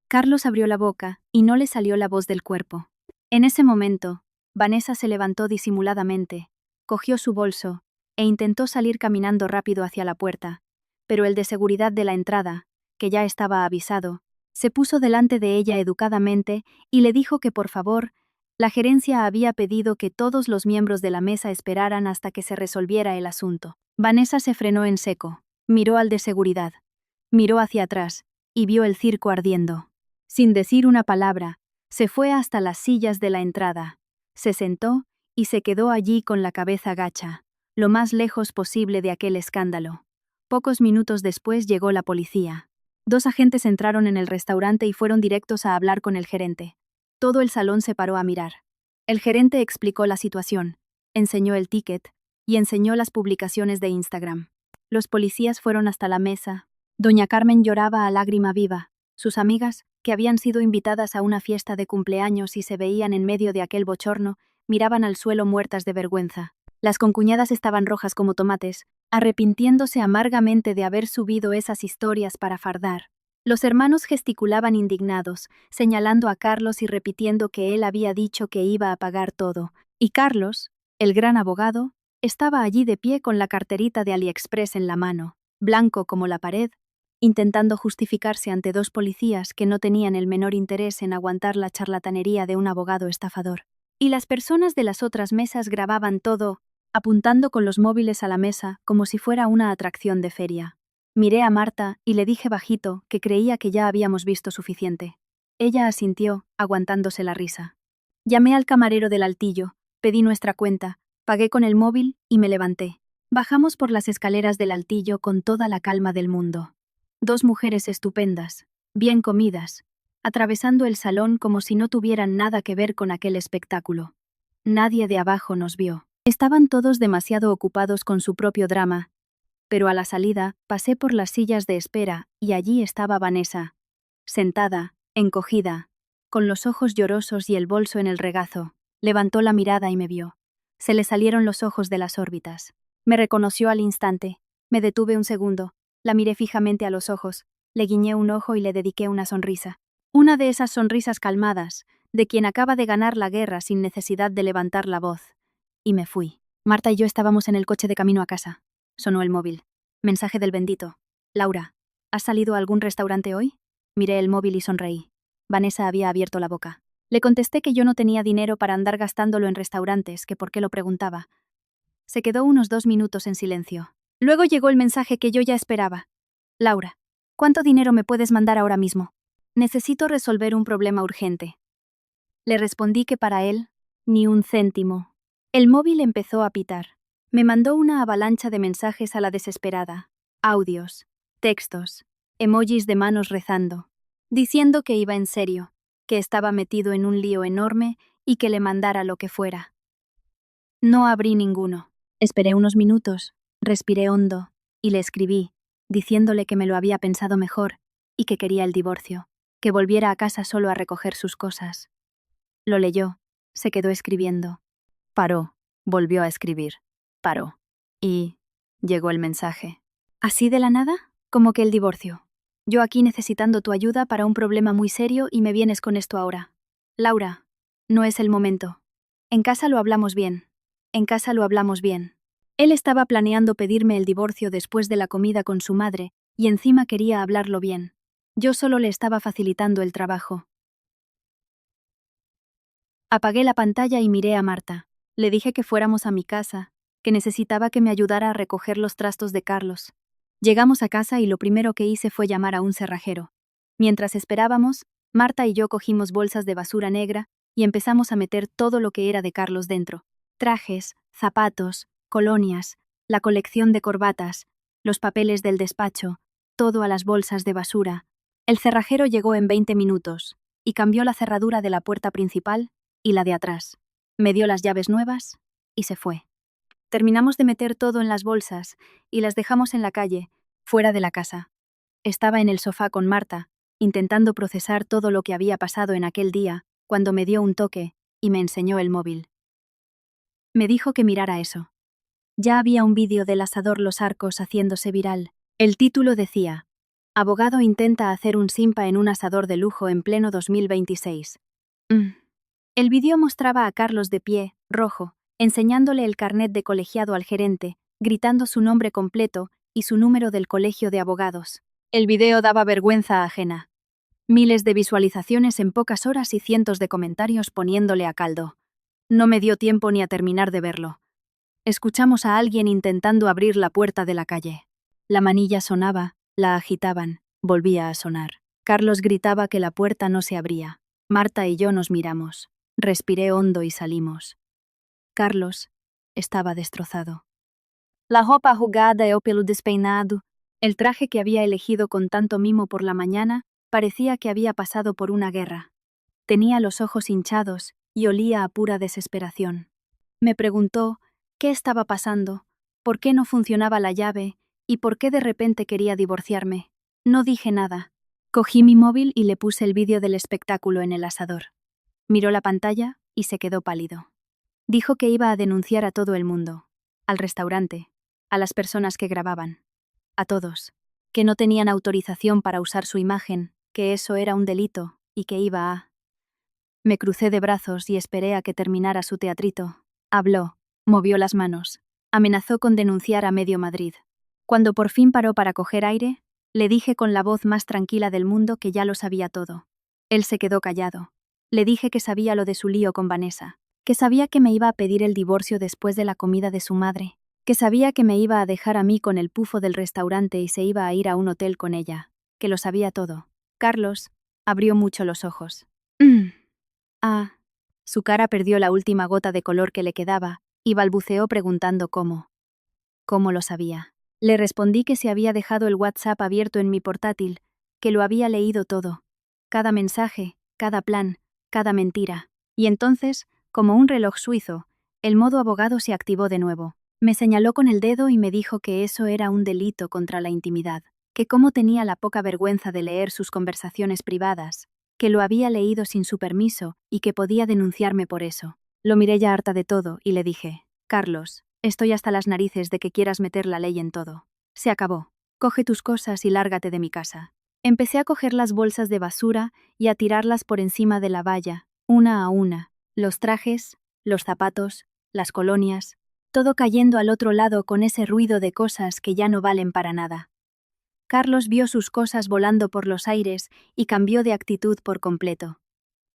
Carlos abrió la boca y no le salió la voz del cuerpo. En ese momento, Vanessa se levantó disimuladamente, cogió su bolso e intentó salir caminando rápido hacia la puerta, pero el de seguridad de la entrada, que ya estaba avisado, se puso delante de ella educadamente y le dijo que por favor, la gerencia había pedido que todos los miembros de la mesa esperaran hasta que se resolviera el asunto. Vanessa se frenó en seco, miró al de seguridad, miró hacia atrás y vio el circo ardiendo. Sin decir una palabra, se fue hasta las sillas de la entrada, se sentó y se quedó allí con la cabeza gacha, lo más lejos posible de aquel escándalo. Pocos minutos después llegó la policía. 2 agentes entraron en el restaurante y fueron directos a hablar con el gerente. Todo el salón se paró a mirar. El gerente explicó la situación, enseñó el ticket y enseñó las publicaciones de Instagram. Los policías fueron hasta la mesa. Doña Carmen lloraba a lágrima viva. Sus amigas, que habían sido invitadas a una fiesta de cumpleaños y se veían en medio de aquel bochorno, miraban al suelo muertas de vergüenza. Las concuñadas estaban rojas como tomates, arrepintiéndose amargamente de haber subido esas historias para fardar. Los hermanos gesticulaban indignados, señalando a Carlos y repitiendo que él había dicho que iba a pagar todo. Y Carlos, el gran abogado, estaba allí de pie con la carterita de AliExpress en la mano, blanco como la pared, intentando justificarse ante 2 policías que no tenían el menor interés en aguantar la charlatanería de un abogado estafador. Y las personas de las otras mesas grababan todo, apuntando con los móviles a la mesa como si fuera una atracción de feria. Miré a Marta y le dije bajito que creía que ya habíamos visto suficiente. Ella asintió, aguantándose la risa. Llamé al camarero del altillo, pedí nuestra cuenta, pagué con el móvil y me levanté. Bajamos por las escaleras del altillo con toda la calma del mundo. 2 mujeres estupendas, bien comidas, atravesando el salón como si no tuvieran nada que ver con aquel espectáculo. Nadie de abajo nos vio. Estaban todos demasiado ocupados con su propio drama, pero a la salida pasé por las sillas de espera y allí estaba Vanessa, sentada, encogida, con los ojos llorosos y el bolso en el regazo. Levantó la mirada y me vio. Se le salieron los ojos de las órbitas. Me reconoció al instante. Me detuve un segundo, la miré fijamente a los ojos, le guiñé un ojo y le dediqué una sonrisa. Una de esas sonrisas calmadas, de quien acaba de ganar la guerra sin necesidad de levantar la voz. Y me fui. Marta y yo estábamos en el coche de camino a casa. Sonó el móvil. Mensaje del bendito. Laura, ¿has salido a algún restaurante hoy? Miré el móvil y sonreí. Vanessa había abierto la boca. Le contesté que yo no tenía dinero para andar gastándolo en restaurantes, que por qué lo preguntaba. Se quedó unos 2 minutos en silencio. Luego llegó el mensaje que yo ya esperaba. Laura, ¿cuánto dinero me puedes mandar ahora mismo? Necesito resolver un problema urgente. Le respondí que para él, ni un céntimo. El móvil empezó a pitar. Me mandó una avalancha de mensajes a la desesperada. Audios, textos, emojis de manos rezando, diciendo que iba en serio, que estaba metido en un lío enorme y que le mandara lo que fuera. No abrí ninguno. Esperé unos minutos, respiré hondo y le escribí, diciéndole que me lo había pensado mejor y que quería el divorcio, que volviera a casa solo a recoger sus cosas. Lo leyó, se quedó escribiendo. Paró, volvió a escribir. Paró. Y llegó el mensaje. ¿Así de la nada? Como que el divorcio. Yo aquí necesitando tu ayuda para un problema muy serio y me vienes con esto ahora. Laura, no es el momento. En casa lo hablamos bien. En casa lo hablamos bien. Él estaba planeando pedirme el divorcio después de la comida con su madre y encima quería hablarlo bien. Yo solo le estaba facilitando el trabajo. Apagué la pantalla y miré a Marta. Le dije que fuéramos a mi casa, que necesitaba que me ayudara a recoger los trastos de Carlos. Llegamos a casa y lo primero que hice fue llamar a un cerrajero. Mientras esperábamos, Marta y yo cogimos bolsas de basura negra y empezamos a meter todo lo que era de Carlos dentro. Trajes, zapatos, colonias, la colección de corbatas, los papeles del despacho, todo a las bolsas de basura. El cerrajero llegó en 20 minutos y cambió la cerradura de la puerta principal y la de atrás. Me dio las llaves nuevas y se fue. Terminamos de meter todo en las bolsas y las dejamos en la calle, fuera de la casa. Estaba en el sofá con Marta, intentando procesar todo lo que había pasado en aquel día, cuando me dio un toque y me enseñó el móvil. Me dijo que mirara eso. Ya había un vídeo del asador Los Arcos haciéndose viral. El título decía: Abogado intenta hacer un simpa en un asador de lujo en pleno 2026. El vídeo mostraba a Carlos de pie, rojo, enseñándole el carnet de colegiado al gerente, gritando su nombre completo y su número del colegio de abogados. El vídeo daba vergüenza ajena. Miles de visualizaciones en pocas horas y cientos de comentarios poniéndole a caldo. No me dio tiempo ni a terminar de verlo. Escuchamos a alguien intentando abrir la puerta de la calle. La manilla sonaba, la agitaban, volvía a sonar. Carlos gritaba que la puerta no se abría. Marta y yo nos miramos. Respiré hondo y salimos. Carlos estaba destrozado. La ropa arrugada e o pelo despeinado. El traje que había elegido con tanto mimo por la mañana parecía que había pasado por una guerra. Tenía los ojos hinchados y olía a pura desesperación. Me preguntó qué estaba pasando, por qué no funcionaba la llave y por qué de repente quería divorciarme. No dije nada. Cogí mi móvil y le puse el vídeo del espectáculo en el asador. Miró la pantalla y se quedó pálido. Dijo que iba a denunciar a todo el mundo, al restaurante, a las personas que grababan, a todos, que no tenían autorización para usar su imagen, que eso era un delito y que iba a... Me crucé de brazos y esperé a que terminara su teatrito. Habló, movió las manos, amenazó con denunciar a medio Madrid. Cuando por fin paró para coger aire, le dije con la voz más tranquila del mundo que ya lo sabía todo. Él se quedó callado. Le dije que sabía lo de su lío con Vanessa, que sabía que me iba a pedir el divorcio después de la comida de su madre, que sabía que me iba a dejar a mí con el pufo del restaurante y se iba a ir a un hotel con ella, que lo sabía todo. Carlos abrió mucho los ojos. Ah. Su cara perdió la última gota de color que le quedaba y balbuceó preguntando cómo. ¿Cómo lo sabía? Le respondí que se había dejado el WhatsApp abierto en mi portátil, que lo había leído todo. Cada mensaje, cada plan, cada mentira. Y entonces, como un reloj suizo, el modo abogado se activó de nuevo. Me señaló con el dedo y me dijo que eso era un delito contra la intimidad, que cómo tenía la poca vergüenza de leer sus conversaciones privadas, que lo había leído sin su permiso y que podía denunciarme por eso. Lo miré ya harta de todo y le dije: Carlos, estoy hasta las narices de que quieras meter la ley en todo. Se acabó. Coge tus cosas y lárgate de mi casa. Empecé a coger las bolsas de basura y a tirarlas por encima de la valla, una a una, los trajes, los zapatos, las colonias, todo cayendo al otro lado con ese ruido de cosas que ya no valen para nada. Carlos vio sus cosas volando por los aires y cambió de actitud por completo.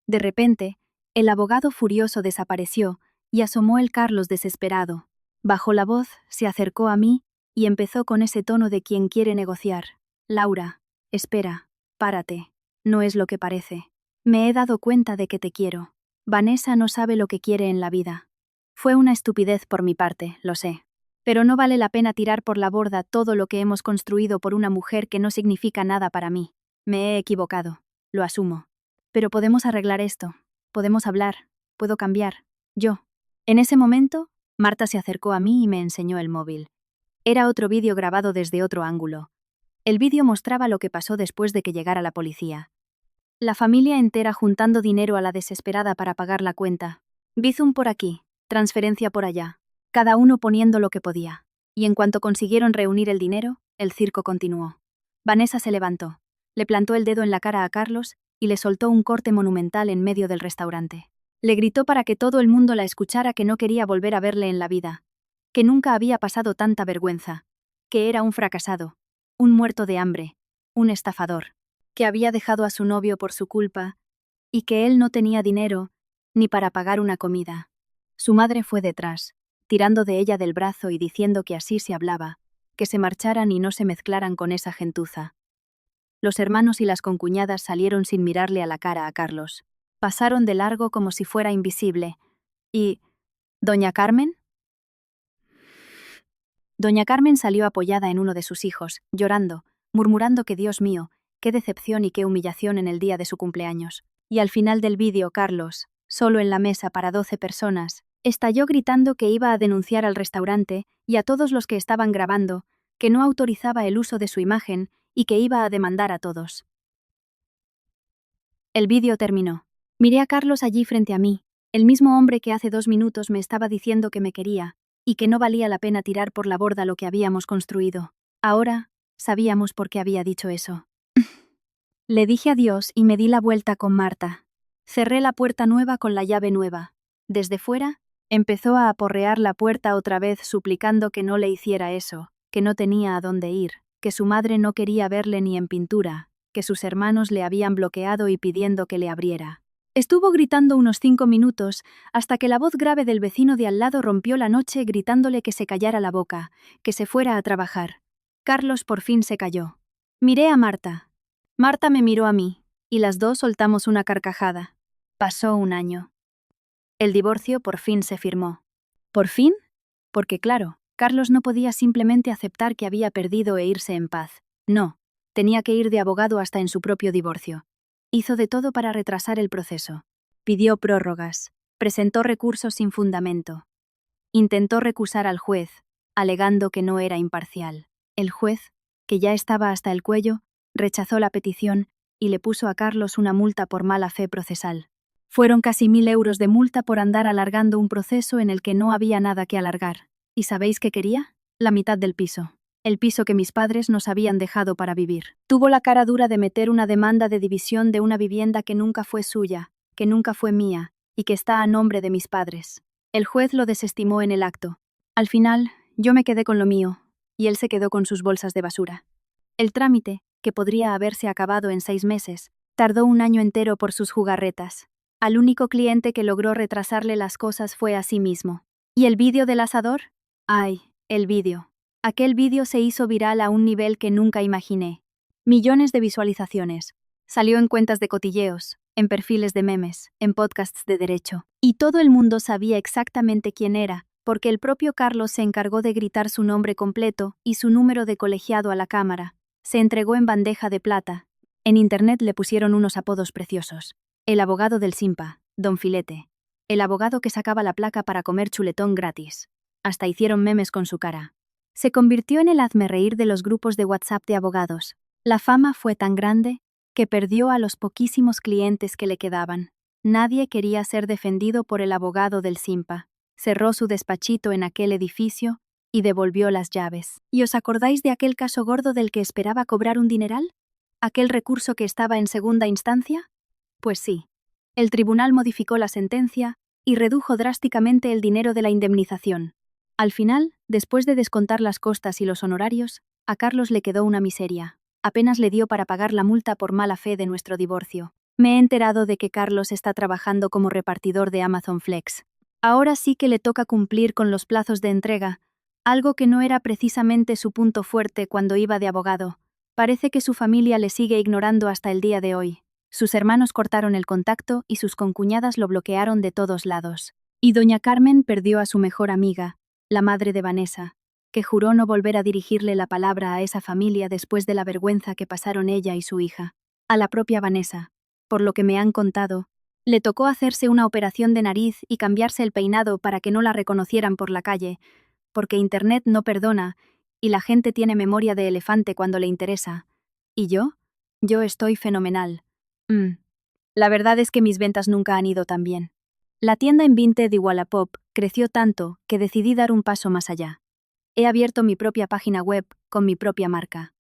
De repente, el abogado furioso desapareció y asomó el Carlos desesperado. Bajó la voz, se acercó a mí y empezó con ese tono de quien quiere negociar. Laura, espera, párate. No es lo que parece. Me he dado cuenta de que te quiero. Vanessa no sabe lo que quiere en la vida. Fue una estupidez por mi parte, lo sé. Pero no vale la pena tirar por la borda todo lo que hemos construido por una mujer que no significa nada para mí. Me he equivocado, lo asumo. Pero podemos arreglar esto, podemos hablar, puedo cambiar, yo. En ese momento, Marta se acercó a mí y me enseñó el móvil. Era otro vídeo grabado desde otro ángulo. El vídeo mostraba lo que pasó después de que llegara la policía. La familia entera juntando dinero a la desesperada para pagar la cuenta. Bizum por aquí, transferencia por allá. Cada uno poniendo lo que podía. Y en cuanto consiguieron reunir el dinero, el circo continuó. Vanessa se levantó, le plantó el dedo en la cara a Carlos y le soltó un corte monumental en medio del restaurante. Le gritó para que todo el mundo la escuchara que no quería volver a verle en la vida, que nunca había pasado tanta vergüenza, que era un fracasado, un muerto de hambre, un estafador, que había dejado a su novio por su culpa y que él no tenía dinero ni para pagar una comida. Su madre fue detrás, tirando de ella del brazo y diciendo que así se hablaba, que se marcharan y no se mezclaran con esa gentuza. Los hermanos y las concuñadas salieron sin mirarle a la cara a Carlos. Pasaron de largo como si fuera invisible. ¿Y doña Carmen? Doña Carmen salió apoyada en uno de sus hijos, llorando, murmurando que Dios mío, qué decepción y qué humillación en el día de su cumpleaños. Y al final del vídeo, Carlos, solo en la mesa para 12 personas, estalló gritando que iba a denunciar al restaurante y a todos los que estaban grabando, que no autorizaba el uso de su imagen y que iba a demandar a todos. El vídeo terminó. Miré a Carlos allí frente a mí, el mismo hombre que hace 2 minutos me estaba diciendo que me quería, y que no valía la pena tirar por la borda lo que habíamos construido. Ahora, sabíamos por qué había dicho eso. Le dije adiós y me di la vuelta con Marta. Cerré la puerta nueva con la llave nueva. Desde fuera, empezó a aporrear la puerta otra vez suplicando que no le hiciera eso, que no tenía a dónde ir, que su madre no quería verle ni en pintura, que sus hermanos le habían bloqueado y pidiendo que le abriera. Estuvo gritando unos 5 minutos, hasta que la voz grave del vecino de al lado rompió la noche gritándole que se callara la boca, que se fuera a trabajar. Carlos por fin se calló. Miré a Marta. Marta me miró a mí, y las dos soltamos una carcajada. Pasó un año. El divorcio por fin se firmó. ¿Por fin? Porque claro, Carlos no podía simplemente aceptar que había perdido e irse en paz. No, tenía que ir de abogado hasta en su propio divorcio. Hizo de todo para retrasar el proceso. Pidió prórrogas, presentó recursos sin fundamento. Intentó recusar al juez, alegando que no era imparcial. El juez, que ya estaba hasta el cuello, rechazó la petición y le puso a Carlos una multa por mala fe procesal. Fueron casi 1.000 euros de multa por andar alargando un proceso en el que no había nada que alargar. ¿Y sabéis qué quería? La mitad del piso. El piso que mis padres nos habían dejado para vivir. Tuvo la cara dura de meter una demanda de división de una vivienda que nunca fue suya, que nunca fue mía, y que está a nombre de mis padres. El juez lo desestimó en el acto. Al final, yo me quedé con lo mío, y él se quedó con sus bolsas de basura. El trámite, que podría haberse acabado en 6 meses, tardó un año entero por sus jugarretas. Al único cliente que logró retrasarle las cosas fue a sí mismo. ¿Y el vídeo del asador? Ay, el vídeo. Aquel vídeo se hizo viral a un nivel que nunca imaginé. Millones de visualizaciones. Salió en cuentas de cotilleos, en perfiles de memes, en podcasts de derecho. Y todo el mundo sabía exactamente quién era, porque el propio Carlos se encargó de gritar su nombre completo y su número de colegiado a la cámara. Se entregó en bandeja de plata. En internet le pusieron unos apodos preciosos. El abogado del Simpa, Don Filete. El abogado que sacaba la placa para comer chuletón gratis. Hasta hicieron memes con su cara. Se convirtió en el hazmerreír de los grupos de WhatsApp de abogados. La fama fue tan grande que perdió a los poquísimos clientes que le quedaban. Nadie quería ser defendido por el abogado del Simpa. Cerró su despachito en aquel edificio y devolvió las llaves. ¿Y os acordáis de aquel caso gordo del que esperaba cobrar un dineral? ¿Aquel recurso que estaba en segunda instancia? Pues sí. El tribunal modificó la sentencia y redujo drásticamente el dinero de la indemnización. Al final, después de descontar las costas y los honorarios, a Carlos le quedó una miseria. Apenas le dio para pagar la multa por mala fe de nuestro divorcio. Me he enterado de que Carlos está trabajando como repartidor de Amazon Flex. Ahora sí que le toca cumplir con los plazos de entrega, algo que no era precisamente su punto fuerte cuando iba de abogado. Parece que su familia le sigue ignorando hasta el día de hoy. Sus hermanos cortaron el contacto y sus concuñadas lo bloquearon de todos lados. Y doña Carmen perdió a su mejor amiga, la madre de Vanessa, que juró no volver a dirigirle la palabra a esa familia después de la vergüenza que pasaron ella y su hija. A la propia Vanessa, por lo que me han contado, le tocó hacerse una operación de nariz y cambiarse el peinado para que no la reconocieran por la calle, porque Internet no perdona y la gente tiene memoria de elefante cuando le interesa. ¿Y yo? Yo estoy fenomenal. La verdad es que mis ventas nunca han ido tan bien. La tienda en Vinted de Wallapop creció tanto que decidí dar un paso más allá. He abierto mi propia página web con mi propia marca.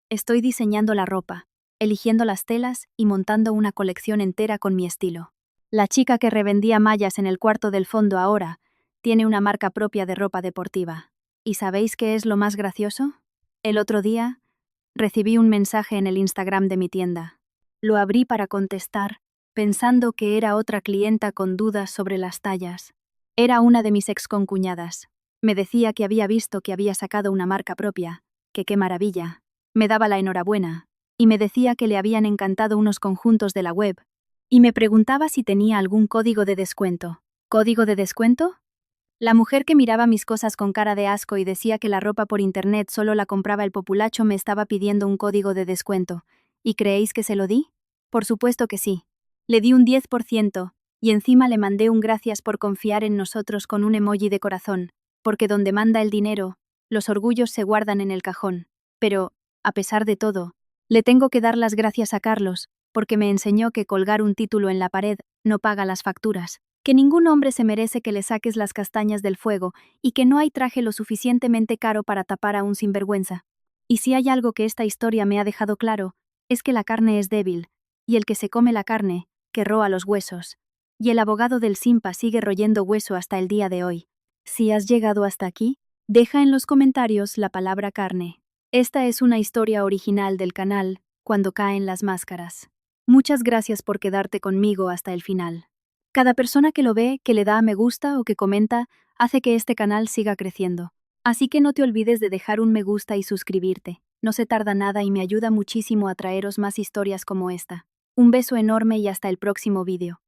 Estoy diseñando la ropa, eligiendo las telas y montando una colección entera con mi estilo. La chica que revendía mallas en el cuarto del fondo ahora tiene una marca propia de ropa deportiva. ¿Y sabéis qué es lo más gracioso? El otro día recibí un mensaje en el Instagram de mi tienda. Lo abrí para contestar, pensando que era otra clienta con dudas sobre las tallas. Era una de mis exconcuñadas. Me decía que había visto que había sacado una marca propia, que qué maravilla. Me daba la enhorabuena, y me decía que le habían encantado unos conjuntos de la web, y me preguntaba si tenía algún código de descuento. ¿Código de descuento? La mujer que miraba mis cosas con cara de asco y decía que la ropa por internet solo la compraba el populacho me estaba pidiendo un código de descuento. ¿Y creéis que se lo di? Por supuesto que sí. Le di un 10%, y encima le mandé un gracias por confiar en nosotros con un emoji de corazón, porque donde manda el dinero, los orgullos se guardan en el cajón. Pero, a pesar de todo, le tengo que dar las gracias a Carlos, porque me enseñó que colgar un título en la pared no paga las facturas, que ningún hombre se merece que le saques las castañas del fuego y que no hay traje lo suficientemente caro para tapar a un sinvergüenza. Y si hay algo que esta historia me ha dejado claro, es que la carne es débil, y el que se come la carne, que roa los huesos. Y el abogado del Simpa sigue royendo hueso hasta el día de hoy. Si has llegado hasta aquí, deja en los comentarios la palabra carne. Esta es una historia original del canal, Cuando caen las máscaras. Muchas gracias por quedarte conmigo hasta el final. Cada persona que lo ve, que le da a me gusta o que comenta, hace que este canal siga creciendo. Así que no te olvides de dejar un me gusta y suscribirte. No se tarda nada y me ayuda muchísimo a traeros más historias como esta. Un beso enorme y hasta el próximo vídeo.